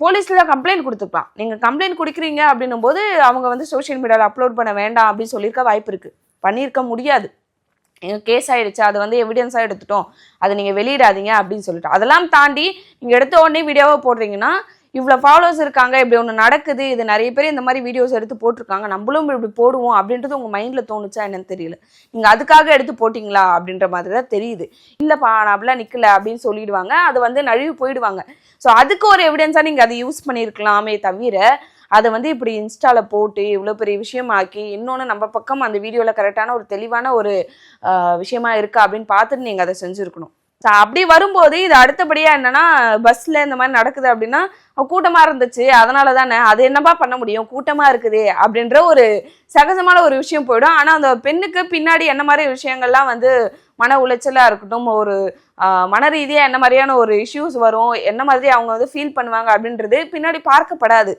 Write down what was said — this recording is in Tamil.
போலீஸ்ல கம்ப்ளைண்ட் கொடுத்துக்கலாம். நீங்க கம்ப்ளைண்ட் கொடுக்குறீங்க அப்படின்னும் போது அவங்க வந்து சோஷியல் மீடியாவில் அப்லோட் பண்ண வேண்டாம் அப்படின்னு சொல்லியிருக்க வாய்ப்பு இருக்கு. பண்ணியிருக்க முடியாது. எங்க கேஸ் ஆயிடுச்சு, அதை வந்து எவிடன்ஸா எடுத்துட்டோம், அதை நீங்க வெளியிடாதீங்க அப்படின்னு சொல்லிட்டு. அதெல்லாம் தாண்டி நீங்க எடுத்த உடனே வீடியோவை போடுறீங்கன்னா, இவ்வளவு ஃபாலோவர்ஸ் இருக்காங்க, இப்படி ஒன்று நடக்குது, இது நிறைய பேர் இந்த மாதிரி வீடியோஸ் எடுத்து போட்டிருக்காங்க, நம்மளும் இப்படி போடுவோம் அப்படின்றது உங்க மைண்ட்ல தோணுச்சா என்னன்னு தெரியல. நீங்க அதுக்காக எடுத்து போட்டீங்களா அப்படின்ற மாதிரி தான் தெரியுது. இல்லப்பா நான் அப்படிலாம் நிக்கல அப்படின்னு சொல்லிடுவாங்க, அது வந்து நழுவி போயிடுவாங்க. ஸோ அதுக்கு ஒரு எவிடன்ஸா நீங்க அதை யூஸ் பண்ணியிருக்கலாமே தவிர அதை வந்து இப்படி இன்ஸ்டால போட்டு இவ்வளோ பெரிய விஷயமாக்கி, இன்னொன்று நம்ம பக்கம் அந்த வீடியோவில் கரெக்டான ஒரு தெளிவான ஒரு விஷயமா இருக்கா அப்படின்னு பார்த்துட்டு நீங்கள் அதை செஞ்சுருக்கணும். அப்படி வரும்போது இது அடுத்தபடியாக என்னன்னா, பஸ்ஸில் இந்த மாதிரி நடக்குது அப்படின்னா கூட்டமாக இருந்துச்சு அதனால தானே, அது என்னப்பா பண்ண முடியும், கூட்டமாக இருக்குது அப்படின்ற ஒரு சகஜமான ஒரு விஷயம் போயிடும். ஆனால் அந்த பெண்ணுக்கு பின்னாடி என்ன மாதிரி விஷயங்கள்லாம் வந்து மன உளைச்சலாக இருக்கட்டும், ஒரு மன ரீதியாக என்ன மாதிரியான ஒரு இஷ்யூஸ் வரும், என்ன மாதிரி அவங்க வந்து ஃபீல் பண்ணுவாங்க அப்படின்றது பின்னாடி பார்க்கப்படாது.